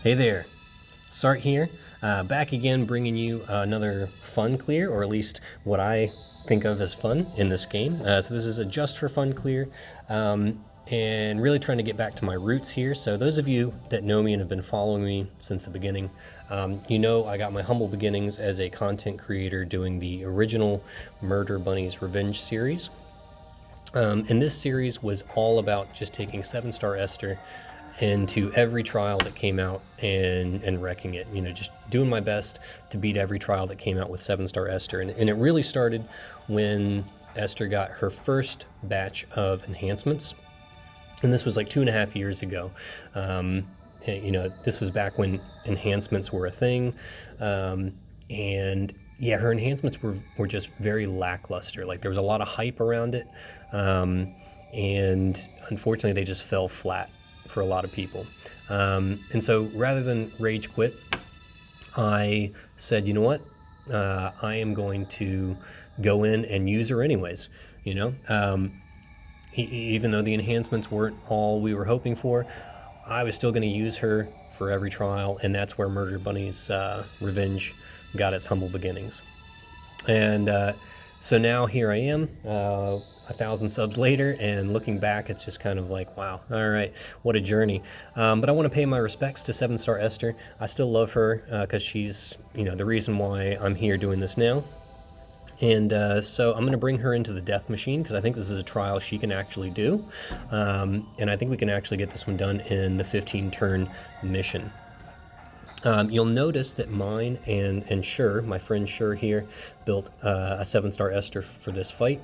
Hey there, Sart here, back again bringing you another fun clear, or at least what I think of as fun in this game. So this is a just for fun clear, and really trying to get back to my roots here. So those of you that know me and have been following me since the beginning, you know I got my humble beginnings as a content creator doing the original Murder Bunnies Revenge series. And this series was all about just taking 7-star Esther into every trial that came out and wrecking it. You know, just doing my best to beat every trial that came out with 7-star Esther. And it really started when Esther got her first batch of enhancements. And this was like 2.5 years ago. You know, this was back when enhancements were a thing. And yeah, her enhancements were just very lackluster. Like there was a lot of hype around it. And unfortunately they just fell flat for a lot of people. And so rather than rage quit, I said, you know what? I am going to go in and use her anyways, you know? Even though the enhancements weren't all we were hoping for, I was still going to use her for every trial, and that's where Murder Bunny's Revenge got its humble beginnings. And so now here I am, 1,000 subs later, and looking back, it's just kind of like, wow, all right, what a journey. But I want to pay my respects to 7-star Esther. I still love her because she's, you know, the reason why I'm here doing this now. And so I'm going to bring her into the death machine because I think this is a trial she can actually do. And I think we can actually get this one done in the 15-turn mission. You'll notice that mine and Sure, my friend Sure here, built a 7-star Esther for this fight.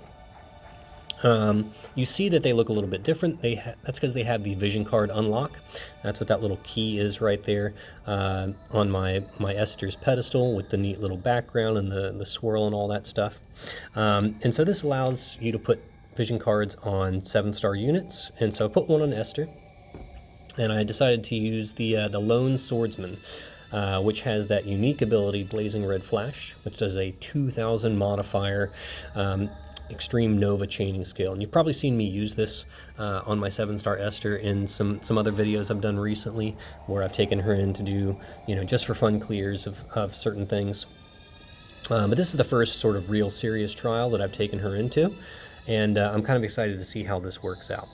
You see that they look a little bit different. That's because they have the vision card unlock. That's what that little key is right there on my Esther's pedestal with the neat little background and the swirl and all that stuff. And so this allows you to put vision cards on 7-star units. And so I put one on Esther, and I decided to use the Lone Swordsman, which has that unique ability, Blazing Red Flash, which does a 2,000 modifier extreme Nova chaining scale. And you've probably seen me use this on my 7-star Esther in some other videos I've done recently, where I've taken her in to do, you know, just for fun clears of certain things. But this is the first sort of real serious trial that I've taken her into, and I'm kind of excited to see how this works out.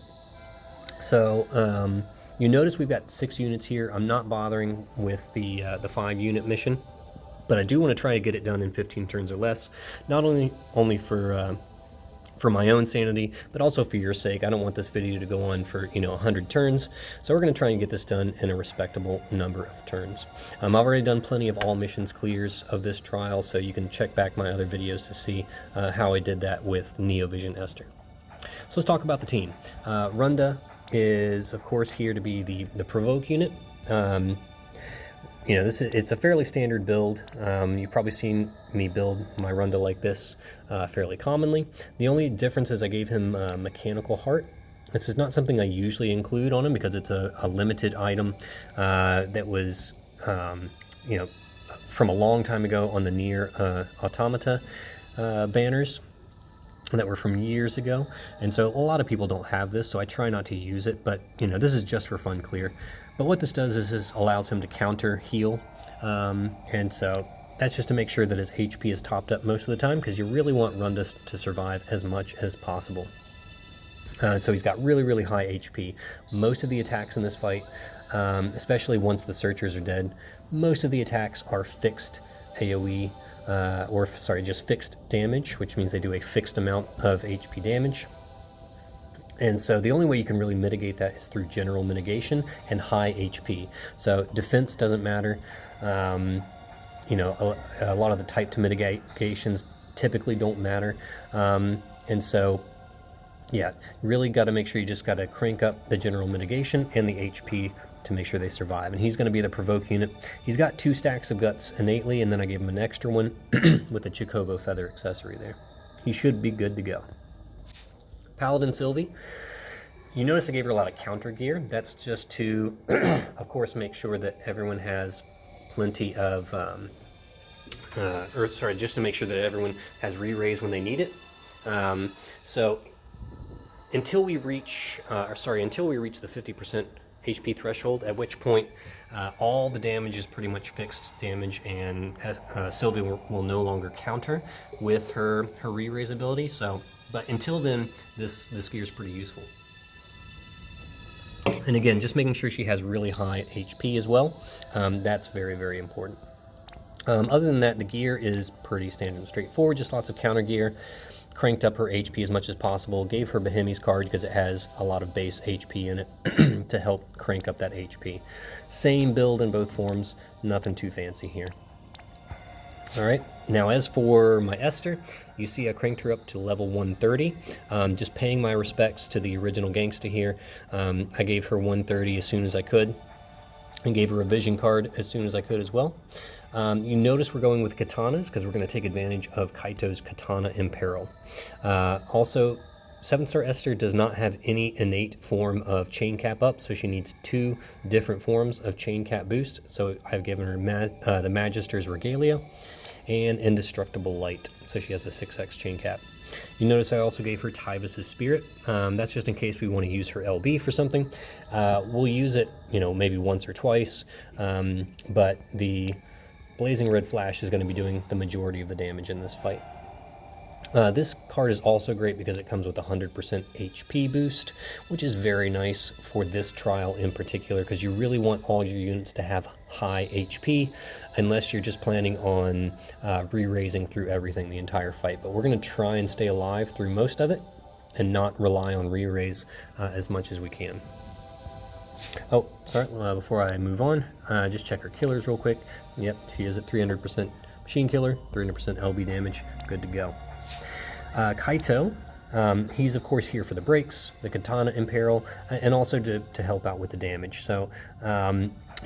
So you notice we've got 6 units here. I'm not bothering with the 5-unit mission, but I do want to try to get it done in 15 turns or less, not only for my own sanity, but also for your sake. I don't want this video to go on for, you know, 100 turns, so we're going to try and get this done in a respectable number of turns. I've already done plenty of all missions clears of this trial, so you can check back my other videos to see how I did that with Neovision Esther. So let's talk about the team. Runda is, of course, here to be the provoke unit. You know, it's a fairly standard build. You've probably seen me build my Runda like this fairly commonly. The only difference is I gave him Mechanical Heart. This is not something I usually include on him because it's a limited item that was, you know, from a long time ago on the Nier Automata banners that were from years ago. And so a lot of people don't have this, so I try not to use it, but, you know, this is just for fun clear. But what this does is this allows him to counter heal, and so that's just to make sure that his HP is topped up most of the time, because you really want Runda to survive as much as possible. So he's got really, really high HP. Most of the attacks in this fight, especially once the searchers are dead, most of the attacks are fixed AoE, just fixed damage, which means they do a fixed amount of HP damage. And so the only way you can really mitigate that is through general mitigation and high HP. So defense doesn't matter. You know, a lot of the type to mitigations typically don't matter. And so, yeah, really got to make sure you just got to crank up the general mitigation and the HP to make sure they survive. And he's going to be the provoke unit. He's got 2 stacks of guts innately, and then I gave him an extra one with the Chocobo feather accessory there. He should be good to go. Paladin Sylvie, you notice I gave her a lot of counter gear. That's just to, of course, make sure that everyone has plenty of, just to make sure that everyone has re-raise when they need it. So until we reach, the 50% HP threshold, at which point all the damage is pretty much fixed damage, and Sylvie will no longer counter with her re-raise ability. So, but until then, this gear is pretty useful. And again, just making sure she has really high HP as well. That's very, very important. Other than that, the gear is pretty standard and straightforward, just lots of counter gear. Cranked up her HP as much as possible, gave her Bohemi's card because it has a lot of base HP in it to help crank up that HP. Same build in both forms, nothing too fancy here. Alright, now as for my Esther, you see I cranked her up to level 130, just paying my respects to the original gangsta here. I gave her 130 as soon as I could, and gave her a vision card as soon as I could as well. You notice we're going with katanas because we're going to take advantage of Kaito's Katana Imperil. Also, 7-star Esther does not have any innate form of chain cap up, so she needs 2 different forms of chain cap boost. So I've given her the Magister's Regalia and Indestructible Light, so she has a 6x chain cap. You notice I also gave her Tyvis's Spirit. That's just in case we want to use her LB for something. We'll use it, maybe once or twice, but the Blazing Red Flash is going to be doing the majority of the damage in this fight. This card is also great because it comes with a 100% HP boost, which is very nice for this trial in particular, because you really want all your units to have high HP, unless you're just planning on re-raising through everything the entire fight. But we're going to try and stay alive through most of it and not rely on re-raise as much as we can. Oh, sorry, before I move on, just check her killers real quick. Yep, she is at 300% machine killer, 300% LB damage, good to go. Kaito, he's of course here for the breaks, the Katana Imperil, and also to help out with the damage. So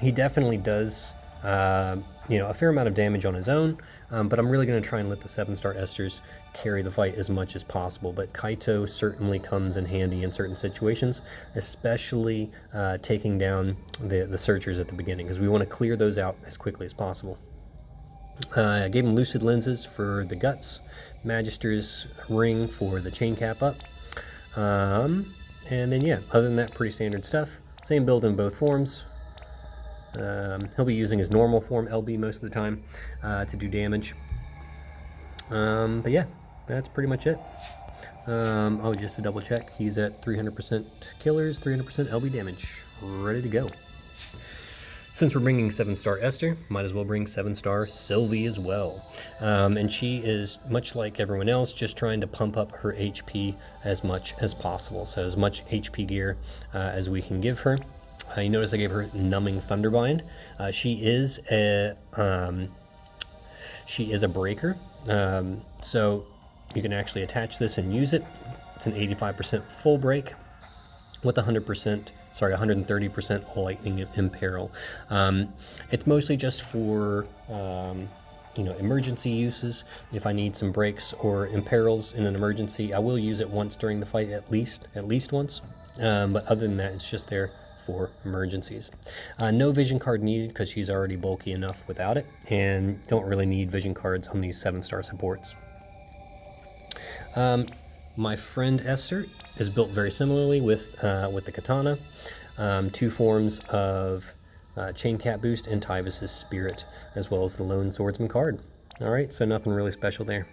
he definitely does a fair amount of damage on his own, but I'm really going to try and let the 7-star Esters carry the fight as much as possible. But Kaito certainly comes in handy in certain situations, especially taking down the searchers at the beginning, because we want to clear those out as quickly as possible. I gave him Lucid Lenses for the guts, Magister's Ring for the chain cap up, and then yeah, other than that, pretty standard stuff. Same build in both forms. He'll be using his normal form LB most of the time to do damage. But yeah, that's pretty much it. Oh, just to double check, he's at 300% killers, 300% LB damage, ready to go. Since we're bringing 7-star Esther, might as well bring 7-star Sylvie as well. And she is, much like everyone else, just trying to pump up her HP as much as possible. So as much HP gear as we can give her. You notice I gave her Numbing Thunderbind. She is a breaker, so you can actually attach this and use it. It's an 85% full break with 130% Lightning Imperil. It's mostly just for emergency uses. If I need some breaks or imperils in an emergency, I will use it once during the fight, at least once. But other than that, it's just there for emergencies. No vision card needed because she's already bulky enough without it, and don't really need vision cards on these 7-star supports. My friend Esther is built very similarly with the Katana. 2 forms of Chain Cap Boost and Tyvis's Spirit, as well as the Lone Swordsman card. Alright, so nothing really special there.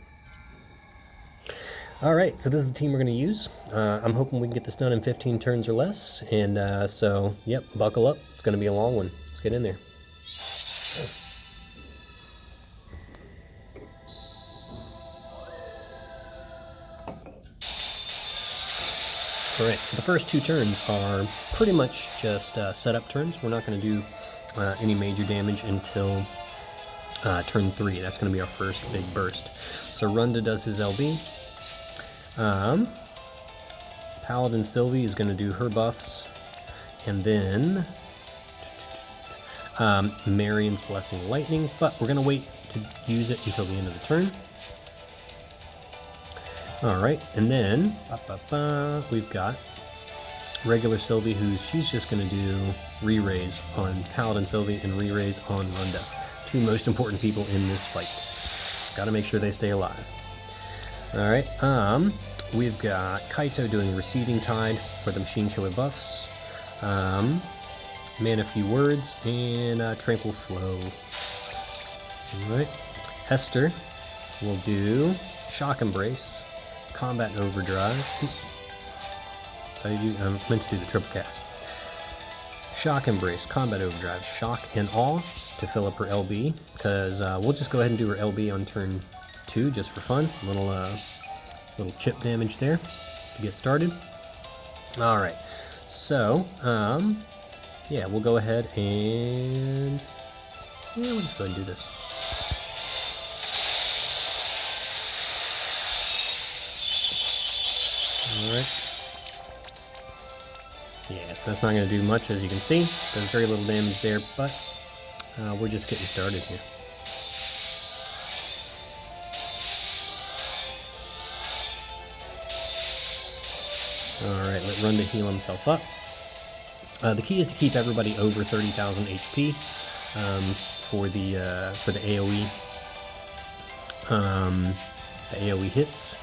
Alright, so this is the team we're going to use. I'm hoping we can get this done in 15 turns or less, and so, yep, buckle up. It's going to be a long one. Let's get in there. Alright, so the first 2 turns are pretty much just setup turns. We're not going to do any major damage until turn 3. That's going to be our first big burst. So Runda does his LB. Paladin Sylvie is going to do her buffs. And then Marion's Blessing Lightning, but we're going to wait to use it until the end of the turn. Alright, and then we've got regular Sylvie, she's just going to do re-raise on Paladin Sylvie and re-raise on Runda. 2 most important people in this fight. Got to make sure they stay alive. Alright, we've got Kaito doing Receding Tide for the Machine Killer buffs. Mana Few Words, and Tranquil Flow. Alright. Esther will do Shock Embrace, Combat and Overdrive. I meant to do the triple cast. Shock Embrace, Combat Overdrive, Shock and Awe to fill up her LB, because we'll just go ahead and do her LB on turn 2 just for fun. Little chip damage there to get started. Alright, so yeah, we'll go ahead and we'll just go ahead and do this. Alright. Yeah, so that's not going to do much, as you can see. There's very little damage there, but we're just getting started here. Alright, let Runda heal himself up. The key is to keep everybody over 30,000 HP for the AoE. The AoE hits.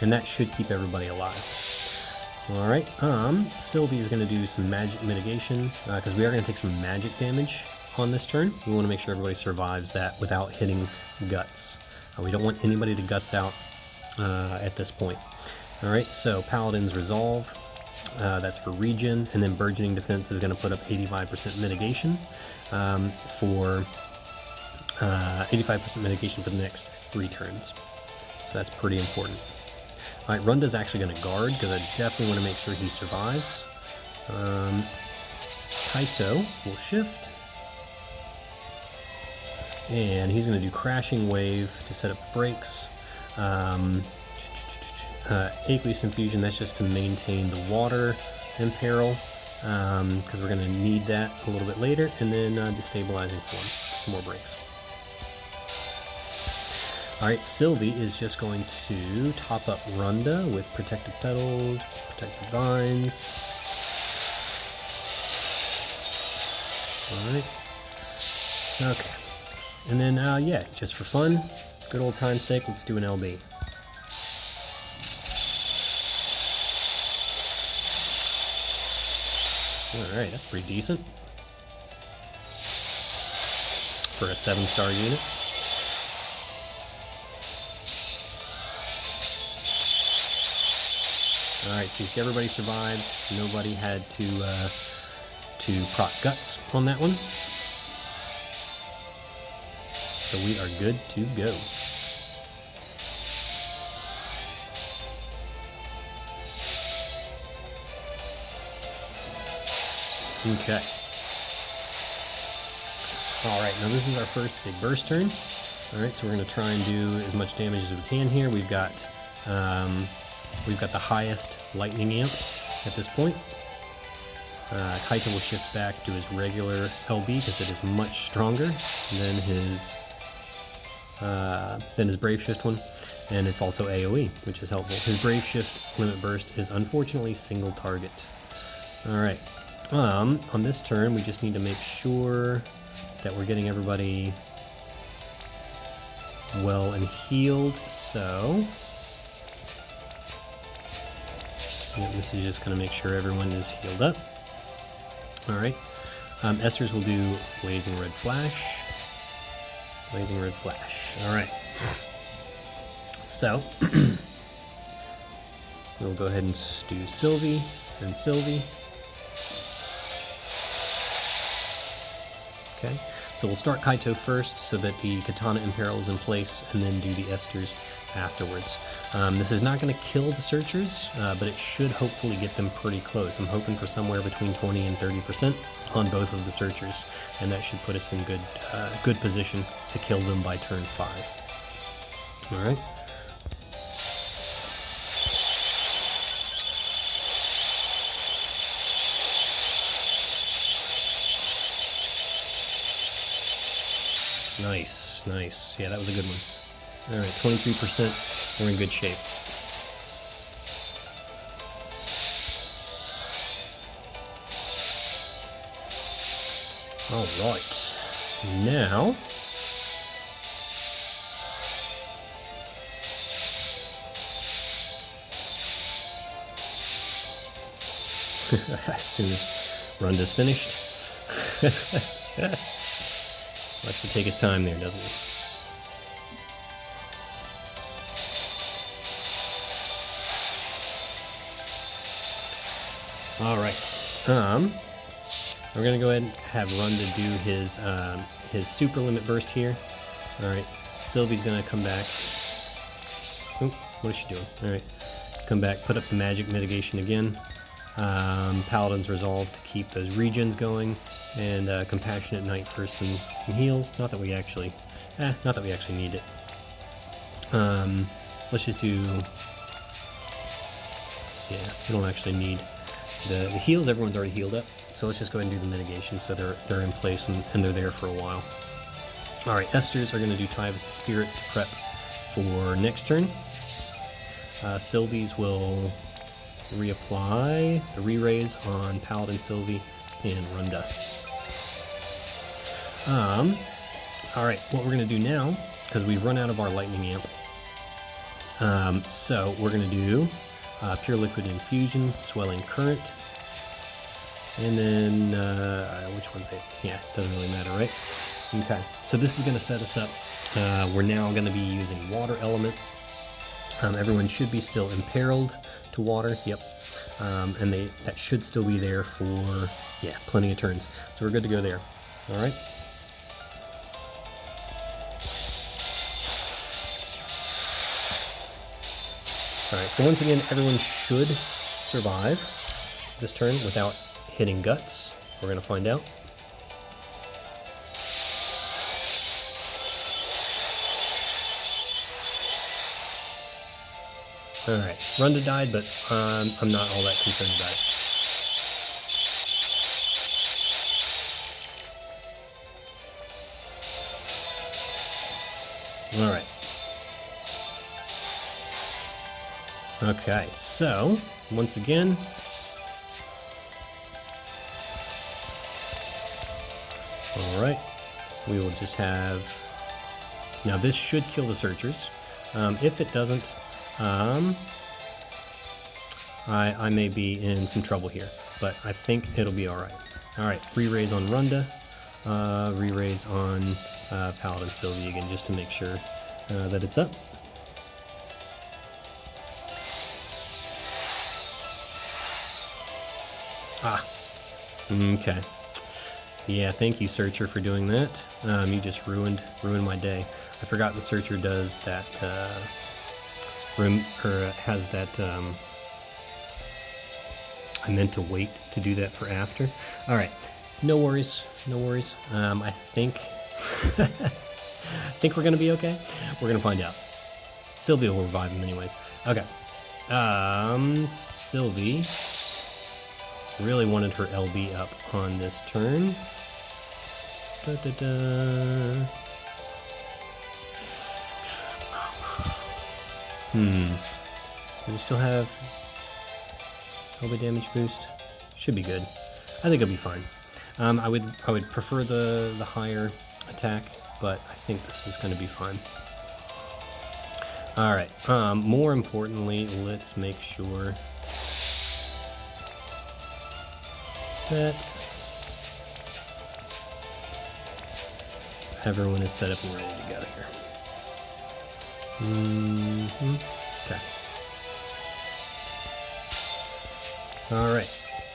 And that should keep everybody alive. Alright, Sylvie is going to do some magic mitigation, because we are going to take some magic damage on this turn. We want to make sure everybody survives that without hitting guts. We don't want anybody to guts out at this point. Alright, so Paladin's Resolve, that's for regen, and then Burgeoning Defense is going to put up 85% mitigation for 85% mitigation for the next 3 turns. So that's pretty important. Alright, Runda's actually going to guard, because I definitely want to make sure he survives. Kaito will shift. And he's going to do Crashing Wave to set up brakes. Aqueous Infusion, that's just to maintain the water in peril, because we're going to need that a little bit later. And then Destabilizing Form, some more brakes. Alright, Sylvie is just going to top up Runda with Protective Petals, Protective Vines. Alright. Okay. And then, yeah, just for fun, good old time's sake, let's do an LB. Alright, that's pretty decent for a 7-star unit. Alright, so you see everybody survived. Nobody had to proc guts on that one. So we are good to go. Okay. Alright, now this is our first big burst turn. Alright, so we're going to try and do as much damage as we can here. We've got the highest lightning amp at this point. Kaito will shift back to his regular LB because it is much stronger than his Brave Shift one, and it's also AoE, which is helpful. His Brave Shift limit burst is unfortunately single target. Alright, on this turn we just need to make sure that we're getting everybody well and healed, so yeah, this is just going to make sure everyone is healed up. Alright, Esther's will do Blazing Red Flash. Blazing Red Flash. Alright. So, we'll go ahead and do Sylvie and Sylvie. Okay, so we'll start Kaito first so that the Katana Imperil is in place, and then do the Esthers afterwards. This is not going to kill the Searchers, but it should hopefully get them pretty close. I'm hoping for somewhere between 20 and 30% on both of the Searchers, and that should put us in good position to kill them by turn 5. Alright. Nice, nice. Yeah, that was a good one. Alright, 23%. We're in good shape. Alright. Now, as Runda's finished. Likes to take his time there, doesn't he? All right. We're gonna go ahead and have Runda do his super limit burst here. All right. Sylvie's gonna come back. Oh, what is she doing? All right. Come back, put up the magic mitigation again. Paladin's resolve to keep those regens going, and Compassionate Knight for some heals. Not that we actually need it. Let's just do. Yeah, we don't actually need the heals. Everyone's already healed up, so let's just go ahead and do the mitigation so they're in place and they're there for a while. All right, Esther's are going to do Tyvus Spirit to prep for next turn. Sylvie's will reapply the re-raise on Paladin, Sylvie, and Runda. Alright, what we're going to do now, because we've run out of our lightning amp, so we're going to do Pure Liquid Infusion, Swelling Current, and then, which one's it? Yeah, doesn't really matter, right? Okay, so this is going to set us up. We're now going to be using Water Element. Everyone should be still imperiled to water, yep. And that should still be there for, yeah, plenty of turns. So we're good to go there. All right. All right, so once again, everyone should survive this turn without hitting guts. We're going to find out. Alright, Runda died, but I'm not all that concerned about it. Alright. Okay, so, once again, alright, we will just have, now this should kill the Searchers. If it doesn't, I may be in some trouble here, but I think it'll be alright. Alright, re-raise on Runda, re-raise on Paladin Sylvie again, just to make sure that it's up. Okay. Yeah, thank you, Searcher, for doing that. You just ruined my day. I forgot the Searcher does that, has that, I meant to wait to do that for after. Alright, no worries, no worries. I think, I think we're gonna be okay. We're gonna find out. Sylvie will revive him anyways. Okay. Sylvie really wanted her LB up on this turn. Does it still have LB damage boost? Should be good. I think it'll be fine. I would prefer the higher attack, but I think this is going to be fine. All right. More importantly, let's make sure that everyone is set up and ready to go here. Okay. All right.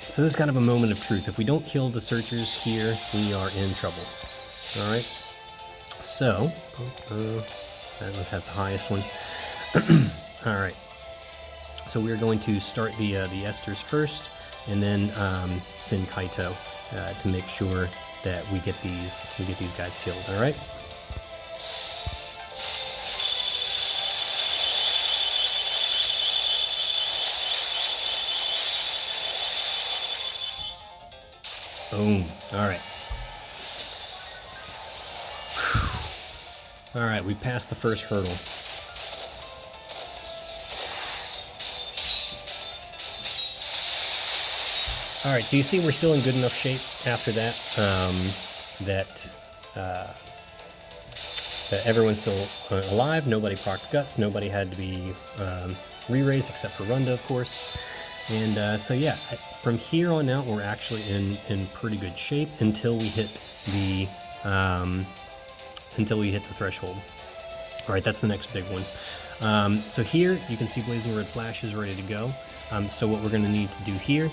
So this is kind of a moment of truth. If we don't kill the Searchers here, we are in trouble. All right. So, that one has the highest one. All right. So we're going to start the Esters first, and then send Kaito to make sure that we get these guys killed. All right. Boom. All right. All right, we passed the first hurdle. All right, so you see we're still in good enough shape after that, that everyone's still alive. Nobody procced guts. Nobody had to be re-raised except for Runda, of course. And so yeah, from here on out, we're actually in pretty good shape until we hit the threshold. All right, that's the next big one. So here you can see Blazing Red Flash is ready to go. So what we're going to need to do here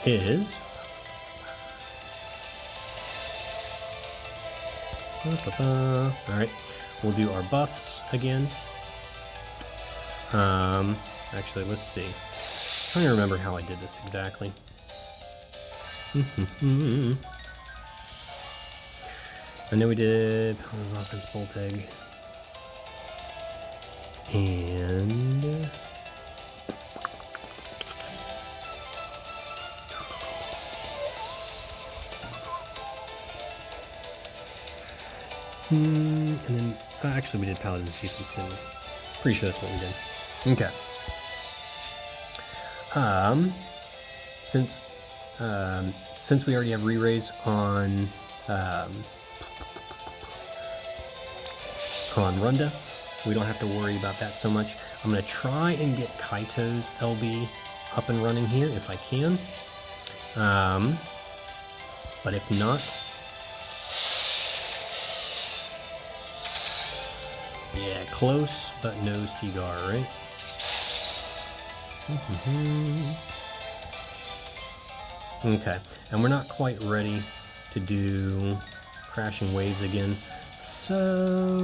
is all right, we'll do our buffs again. Actually, let's see. I'm trying to remember how I did this exactly. I know we did Paladin's Offense, Bolt Egg, and then actually we did Paladin's Defense, didn't we? Pretty sure that's what we did. Okay. Since we already have re-raise on Runda, we don't have to worry about that so much. I'm going to try and get Kaito's LB up and running here if I can. But if not, yeah, close, but no cigar, right? Okay, and we're not quite ready to do Crashing Waves again. So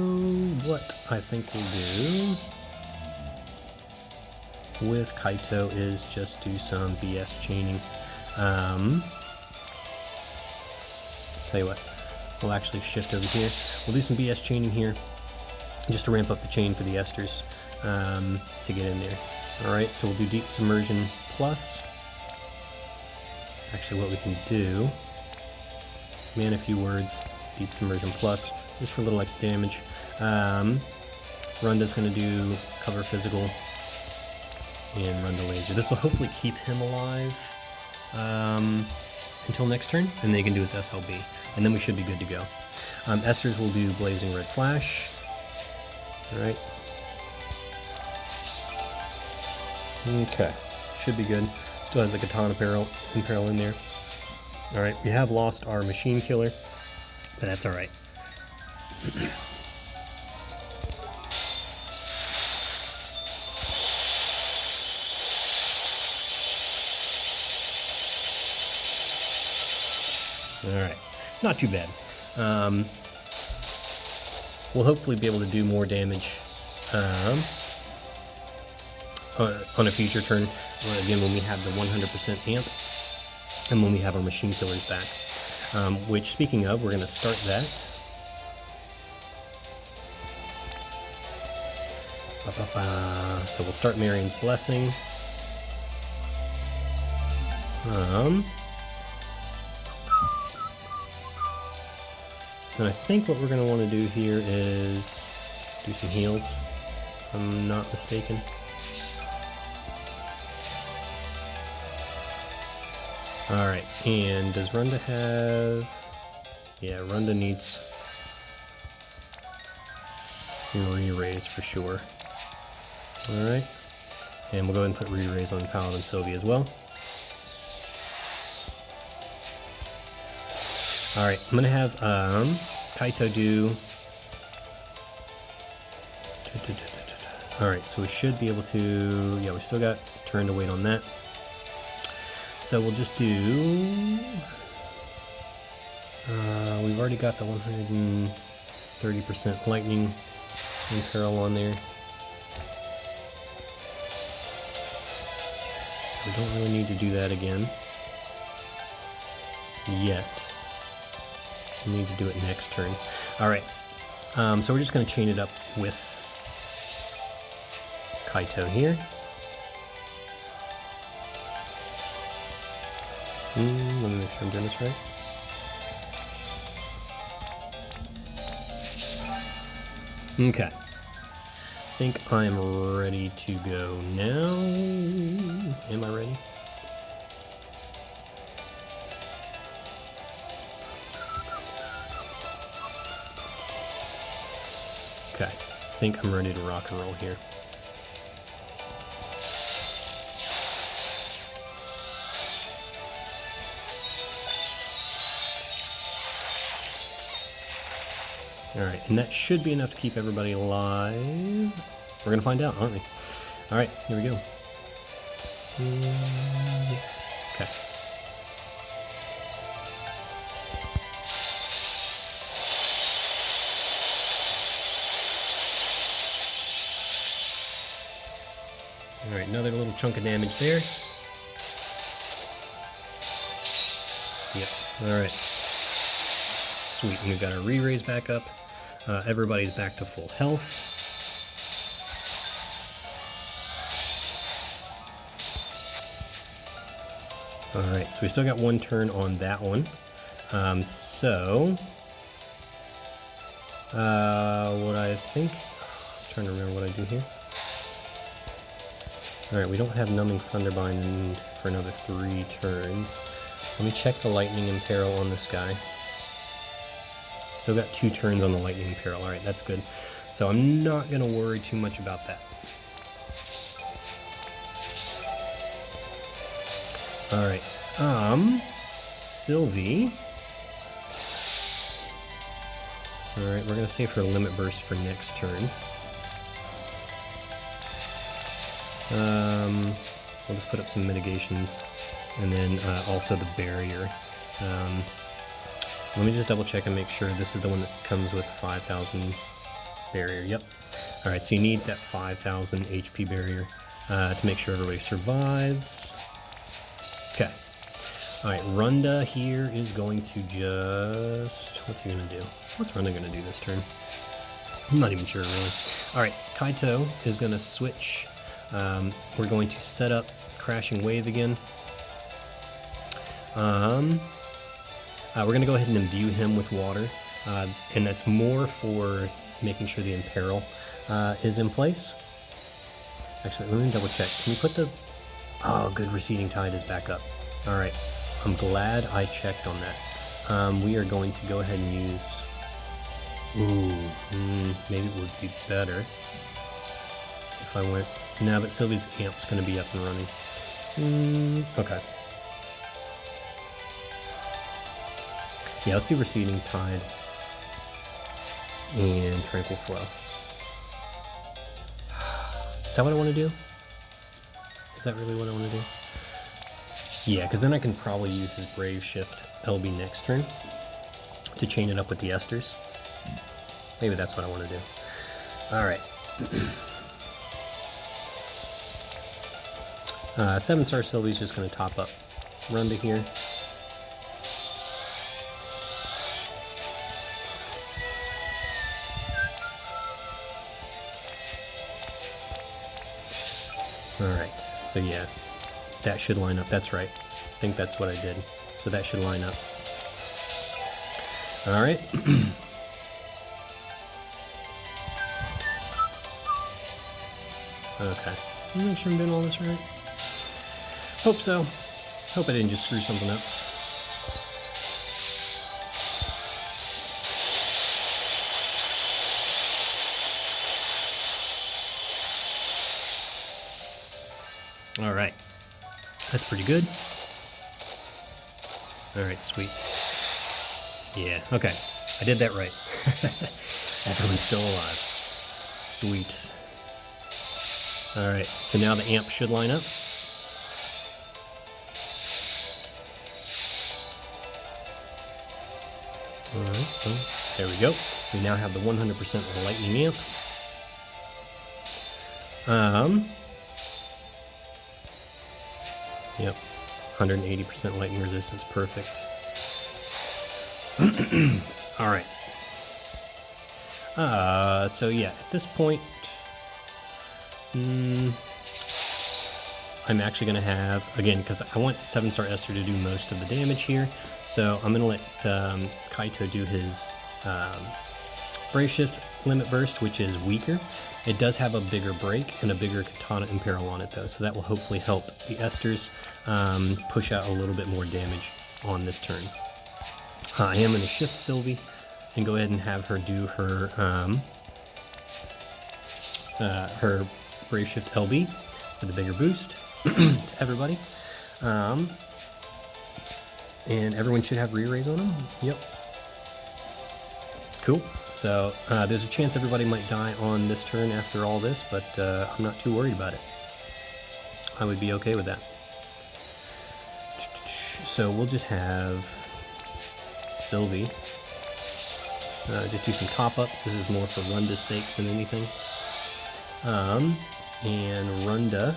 what I think we'll do with Kaito is just do some BS chaining. Tell you what, we'll actually shift over here. We'll do some BS chaining here just to ramp up the chain for the Esters to get in there. Alright, so we'll do Deep Submersion Plus. Actually, what we can do, Man a Few Words, Deep Submersion Plus, just for a little extra damage. Runda's going to do Cover Physical and Runda Laser. This will hopefully keep him alive until next turn, and then he can do his SLB, and then we should be good to go. Esther's will do Blazing Red Flash. Alright. Okay, should be good. Still has the Katana Imperil in there. Alright, we have lost our Machine Killer, but that's alright. Alright, not too bad. We'll hopefully be able to do more damage on a future turn, again when we have the 100% amp and when we have our Machine Killers back. Which, speaking of, we're going to start that. So we'll start Marion's Blessing. And I think what we're going to want to do here is do some heals, if I'm not mistaken. Alright, and does Runda have... Yeah, Runda needs some re-raise for sure. Alright, and we'll go ahead and put re-raise on Paladin Sylvie as well. Alright, I'm going to have Kaito do... Alright, so we should be able to... Yeah, we still got turn to wait on that. So we'll just do... we've already got the 130% Lightning Imperil on there. So we don't really need to do that again. Yet. We need to do it next turn. Alright, so we're just going to chain it up with Kaito here. Let me make sure I'm doing this right. Okay. I think I'm ready to go now. Am I ready? Okay. I think I'm ready to rock and roll here. All right, and that should be enough to keep everybody alive. We're gonna find out, aren't we? All right, here we go. Okay. All right, another little chunk of damage there. Yep, all right. Sweet, and we've got our re-raise back up. Everybody's back to full health. All right, so we still got one turn on that one. What I think, I'm trying to remember what I do here. All right, we don't have Numbing Thunderbind for another 3 turns. Let me check the Lightning Imperil on this guy. Still got 2 turns on the Lightning Imperil. All right, that's good. So I'm not gonna worry too much about that. All right, Sylvie. All right, we're gonna save her Limit Burst for next turn. We'll just put up some mitigations, and then also the barrier. Let me just double check and make sure this is the one that comes with 5,000 barrier. Yep. All right, so you need that 5,000 HP barrier to make sure everybody survives. Okay. All right, Runda here is going to just... What's he going to do? What's Runda going to do this turn? I'm not even sure, really. All right, Kaito is going to switch. We're going to set up Crashing Wave again. We're going to go ahead and imbue him with water, and that's more for making sure the Imperil is in place. Actually, let me double check. Can you put the... Oh, good, Receding Tide is back up. All right, I'm glad I checked on that. We are going to go ahead and use... maybe it would be better if I went... No, but Sylvie's Amp's going to be up and running. Okay. Yeah, let's do Receding Tide and Tranquil Flow. Is that what I want to do? Is that really what I want to do? Yeah, because then I can probably use his Brave Shift LB next turn to chain it up with the Esters. Maybe that's what I want to do. All right. 7-star Sylvie's just going to top up Runda here. Alright, so yeah, that should line up. That's right. I think that's what I did. So that should line up. Alright. Okay. Make sure I'm doing all this right. Hope so. Hope I didn't just screw something up. All right, that's pretty good. All right, sweet. Yeah, okay, I did that right. Everyone's still alive. Sweet. All right, so now the amp should line up. All right, well, there we go. We now have the 100% lightning amp. Yep, 180% lightning resistance, perfect. All right. So yeah, at this point, I'm actually going to have, again, because I want 7-star Esther to do most of the damage here, so I'm going to let Kaito do his Brave Shift Limit Burst, which is weaker. It does have a bigger break and a bigger Katana Imperil on it, though, so that will hopefully help the Esters push out a little bit more damage on this turn. I am going to shift Sylvie and go ahead and have her do her her Brave Shift LB for the bigger boost to everybody. And everyone should have re-raise on them. Yep. Cool. So there's a chance everybody might die on this turn after all this, but I'm not too worried about it. I would be okay with that. So we'll just have Sylvie. Just do some top-ups. This is more for Runda's sake than anything. And Runda,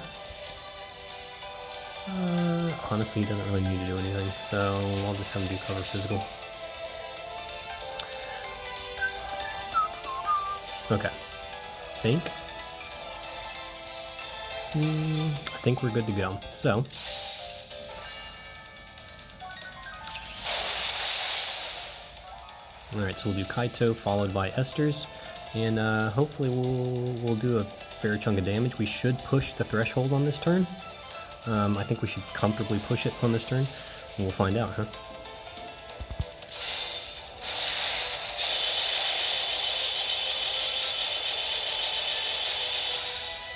honestly, he doesn't really need to do anything, so I'll just have him do cover physical. Okay. I think we're good to go. So, all right, so we'll do Kaito followed by Esther's, and hopefully we'll do a fair chunk of damage. We should push the threshold on this turn. I think we should comfortably push it on this turn, and we'll find out, huh?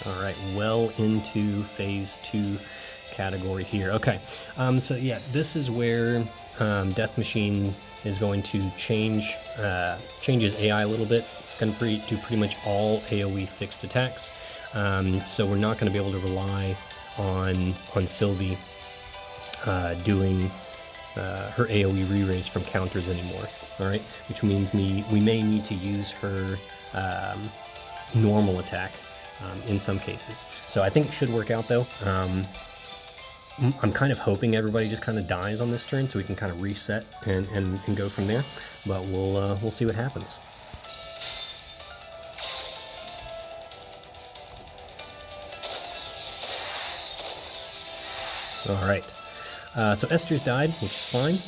All right, well into phase 2 category here. Okay, so yeah, this is where Death Machine is going to change his AI a little bit. It's going to do pretty much all AoE fixed attacks. So we're not going to be able to rely on Sylvie doing her AoE re-raise from counters anymore. All right, which means we may need to use her normal attack in some cases. So I think it should work out though. I'm kind of hoping everybody just kind of dies on this turn so we can kind of reset and go from there. But we'll see what happens. All right. So Esther's died, which is fine.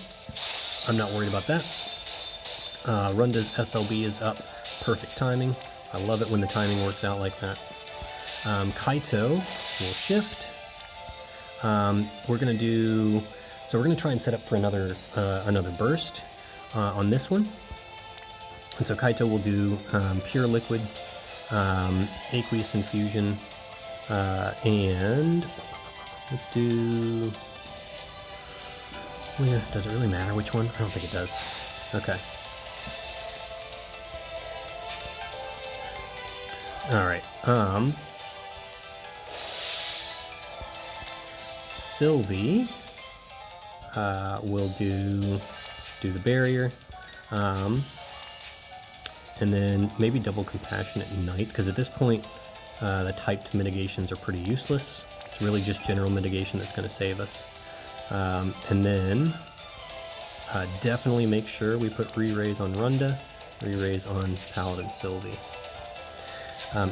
I'm not worried about that. Runda's SLB is up. Perfect timing. I love it when the timing works out like that. Kaito will shift. We're gonna try and set up for another burst on this one. And so Kaito will do Pure Liquid, Aqueous Infusion, and let's do... Does it really matter which one? I don't think it does. Okay. Alright, Sylvie will do the barrier, and then maybe double Compassionate Ignite, because at this point the typed mitigations are pretty useless. It's really just general mitigation that's going to save us. And then definitely make sure we put re-raise on Runda, re-raise on Paladin Sylvie.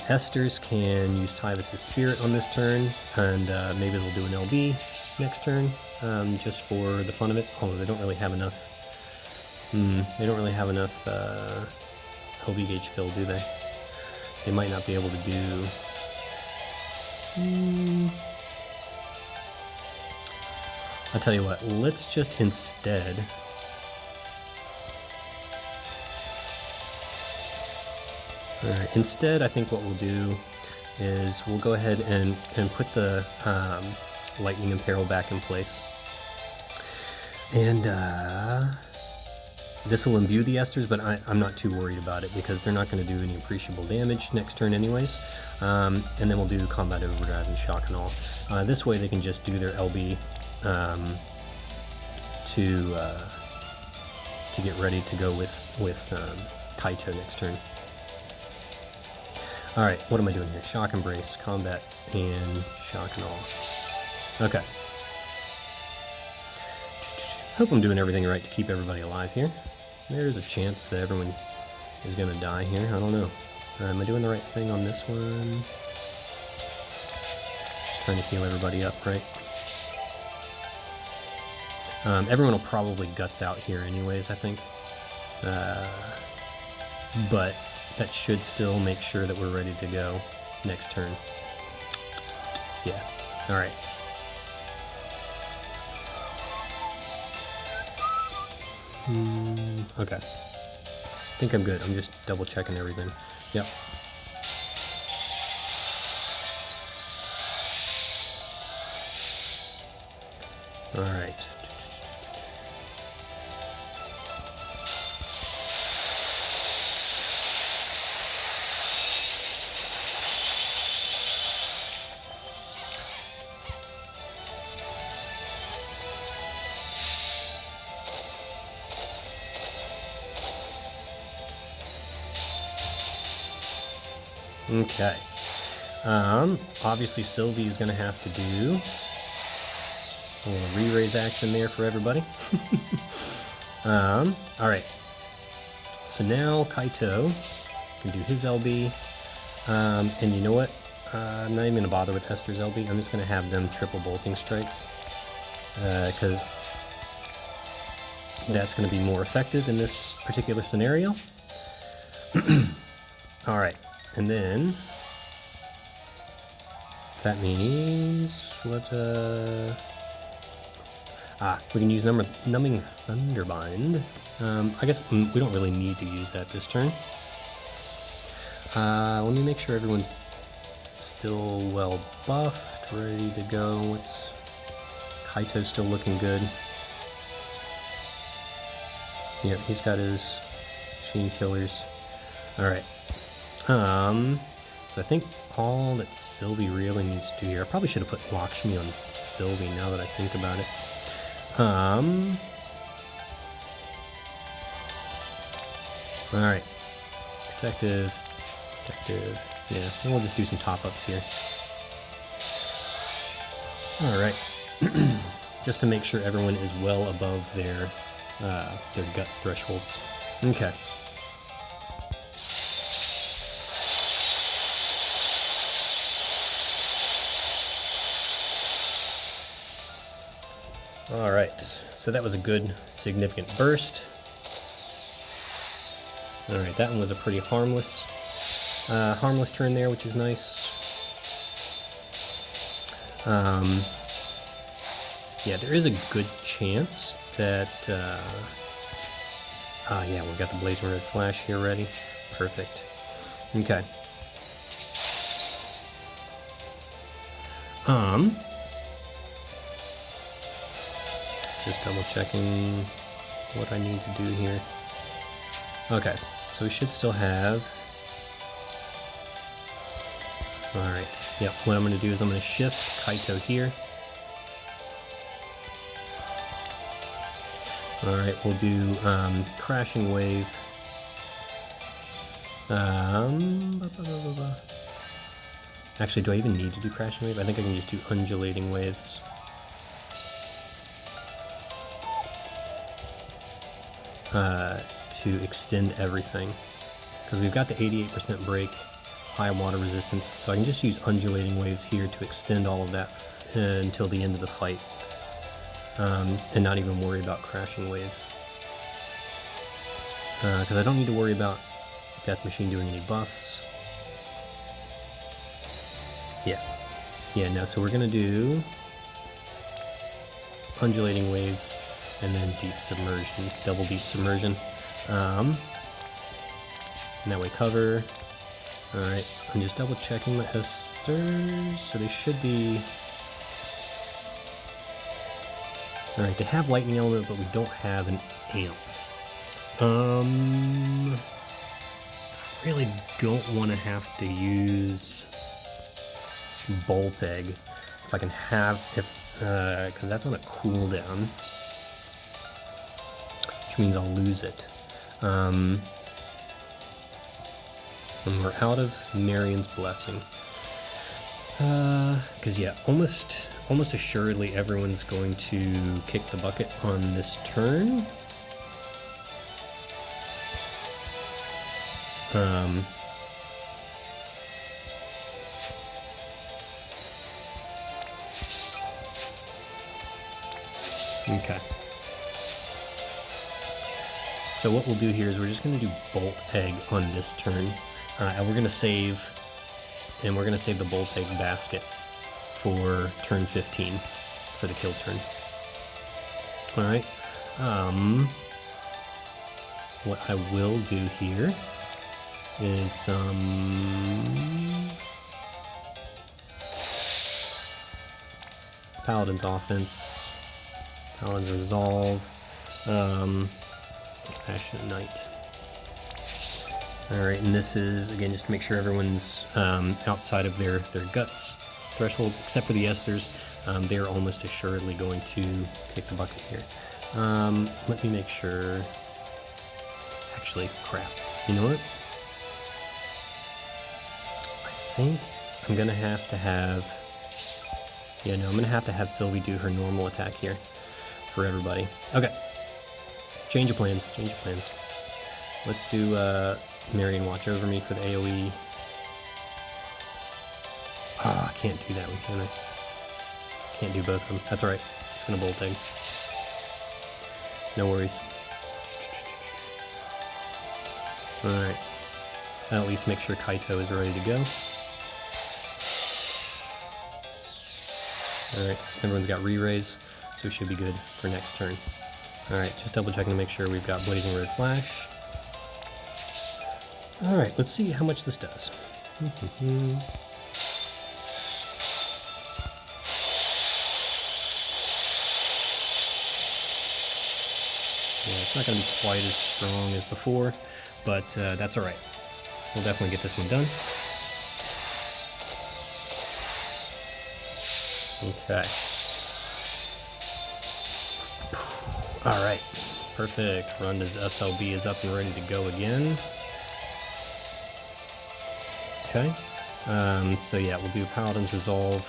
Esther's can use Tyvus's Spirit on this turn, and maybe they'll do an LB next turn, just for the fun of it. Although they don't really have enough. They don't really have enough LB gauge fill, do they? They might not be able to do. I'll tell you what. Let's just instead. Alright, instead I think what we'll do is we'll go ahead and put the Lightning Imperil back in place. And this will imbue the Esthers, but I'm not too worried about it because they're not going to do any appreciable damage next turn anyways. And then we'll do Combat Overdrive and Shock and All. This way they can just do their LB to get ready to go with Kaito next turn. Alright, what am I doing here? Shock Embrace, Combat, and Shock and All. Okay. Hope I'm doing everything right to keep everybody alive here. There's a chance that everyone is going to die here. I don't know. Am I doing the right thing on this one? Just trying to heal everybody up, right? Everyone will probably guts out here anyways, I think. But that should still make sure that we're ready to go next turn. Yeah. Alright. Okay. I think I'm good. I'm just double checking everything. Yep. Alright. Okay. Obviously Sylvie is going to have to do a little re-raise action there for everybody. Alright. So now Kaito can do his LB. And you know what? I'm not even going to bother with Esther's LB. I'm just going to have them triple bolting strike. Because that's going to be more effective in this particular scenario. Alright. And then that means what we can use Numbing Thunderbind. I guess we don't really need to use that this turn. Let me make sure everyone's still well buffed, ready to go. Kaito's still looking good. Yeah, he's got his machine killers. Alright. So I think all that Sylvie really needs to do here, I probably should have put Lakshmi on Sylvie now that I think about it. Alright. Protective. Yeah, and we'll just do some top-ups here. Alright. Just to make sure everyone is well above their guts thresholds. Okay. Alright, so that was a good, significant burst. Alright, that one was a pretty harmless turn there, which is nice. Yeah, there is a good chance that... yeah, we've got the Blazing Red Flash here ready. Perfect. Okay. Just double checking what I need to do here. Okay, so we should still have... Alright, yep, what I'm going to do is I'm going to shift Kaito here. Alright, we'll do Crashing Wave. Actually, do I even need to do Crashing Wave? I think I can just do Undulating Waves. To extend everything. Because we've got the 88% break, high water resistance, so I can just use Undulating Waves here to extend all of that until the end of the fight. And not even worry about Crashing Waves. Because I don't need to worry about Death Machine doing any buffs. Yeah, no, so we're going to do Undulating Waves and then Deep Submersion, double Deep Submersion. And that way cover. Alright, I'm just double checking my Esters, so they should be... Alright, they have Lightning Element, but we don't have an Amp. Really don't want to have to use Bolt Egg if I can have, because that's on a cooldown, which means I'll lose it. And we're out of Marion's Blessing. Because yeah, almost assuredly everyone's going to kick the bucket on this turn. Okay. So what we'll do here is we're just going to do Bolt Egg on this turn, and we're going to save the Bolt Egg basket for turn 15 for the kill turn. All right. What I will do here is some Paladin's Offense, Paladin's Resolve, Passionate Knight. Alright, and this is, again, just to make sure everyone's outside of their guts threshold, except for the Esthers. They are almost assuredly going to kick the bucket here. Let me make sure... Actually, crap. You know what? I think I'm gonna have to have... Yeah, no, I'm gonna have to have Sylvie do her normal attack here for everybody. Okay. Change of plans, change of plans. Let's do Marion watch over me for the AoE. Ah, I can't do that one, can I? Can't do both of them. That's alright. Just gonna bolt egg. No worries. Alright. I'll at least make sure Kaito is ready to go. Alright, everyone's got re-raise, so we should be good for next turn. Alright, just double checking to make sure we've got Blazing Red Flash. Alright, let's see how much this does. Yeah, it's not going to be quite as strong as before, but that's alright. We'll definitely get this one done. Okay. Alright. Perfect. Runda's SLB is up and ready to go again. Okay. So yeah, we'll do Paladin's Resolve,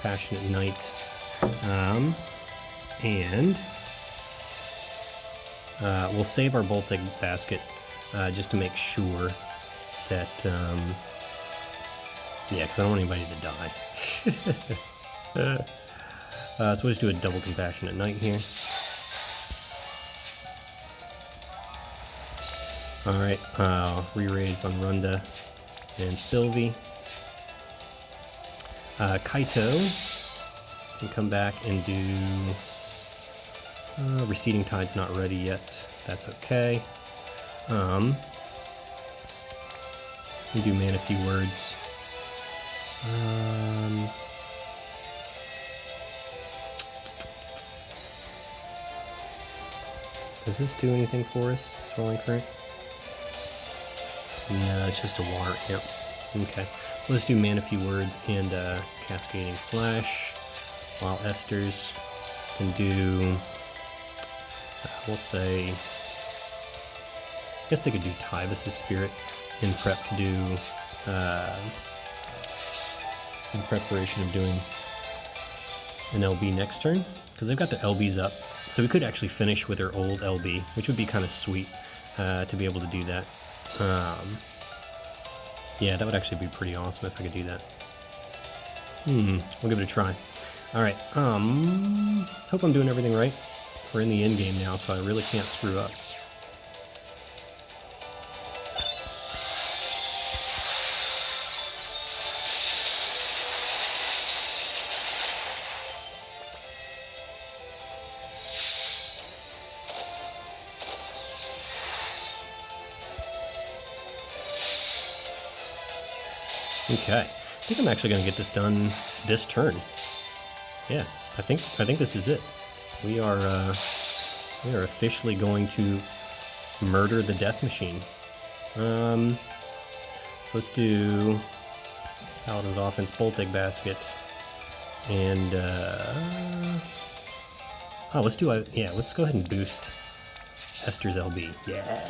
Passionate Knight, and we'll save our Boltig basket just to make sure that, yeah, because I don't want anybody to die. So we'll just do a double Compassionate Knight here. Alright, re-raise on Runda and Sylvie. Kaito can come back and do... Receding Tide's not ready yet. That's okay. We do Man a Few Words. Does this do anything for us? Swirling Current? No, it's just a water. Yep. Okay. Let's do Man a Few Words and Cascading Slash. While Esther's can do... we'll say... I guess they could do Tyvus' Spirit in prep to do... in preparation of doing an LB next turn. Because they've got the LBs up. So we could actually finish with their old LB, which would be kind of sweet to be able to do that. Yeah, that would actually be pretty awesome if I could do that. We'll give it a try. Alright, hope I'm doing everything right. We're in the end game now, so I really can't screw up. Okay, I think I'm actually going to get this done this turn. Yeah, I think this is it. We are officially going to murder the Death Machine. So let's do Paladin's Offense, Boltig Basket, and let's do let's go ahead and boost Esther's LB. Yeah.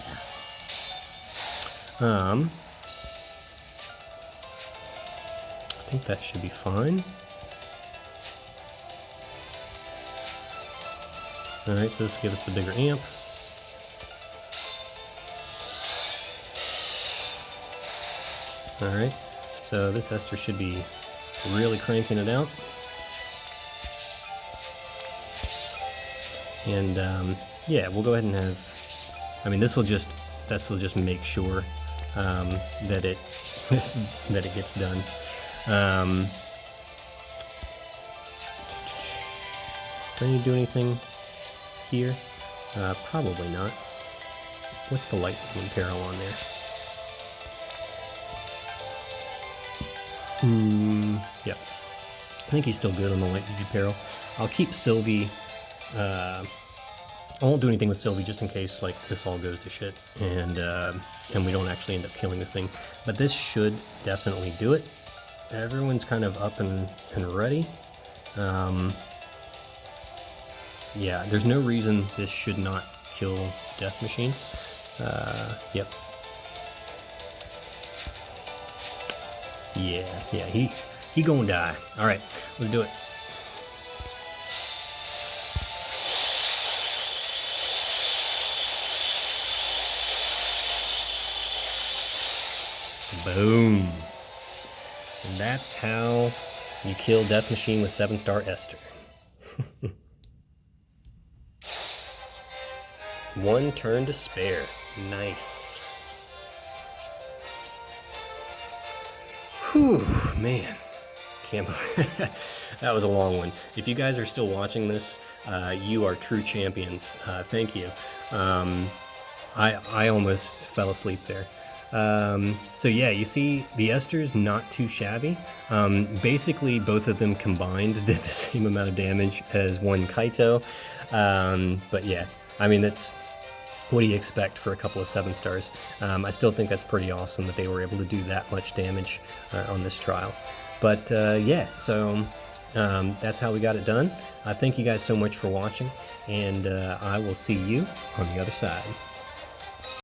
I think that should be fine. Alright, so this will give us the bigger amp. Alright, so this Esther should be really cranking it out. And yeah, we'll go ahead and have... I mean, this will just make sure that it that it gets done. Do I need to do anything here? Probably not. What's the lightning imperil on there? Yep. I think he's still good on the lightning imperil. I'll keep Sylvie. I won't do anything with Sylvie just in case like this all goes to shit and we don't actually end up killing the thing. But this should definitely do it. Everyone's kind of up and ready. Yeah, there's no reason this should not kill Death Machine. Yep. Yeah, he gonna die. All right, let's do it. Boom. And that's how you kill Death Machine with 7-star Esther. One turn to spare. Nice. Whew, man. Can't believe that was a long one. If you guys are still watching this, you are true champions. Thank you. I almost fell asleep there. So yeah, you see the Esther's not too shabby. Basically, both of them combined did the same amount of damage as one Kaito. But yeah, I mean, that's what do you expect for a couple of 7-stars? I still think that's pretty awesome that they were able to do that much damage on this trial. But yeah, so that's how we got it done. Thank you guys so much for watching, and I will see you on the other side.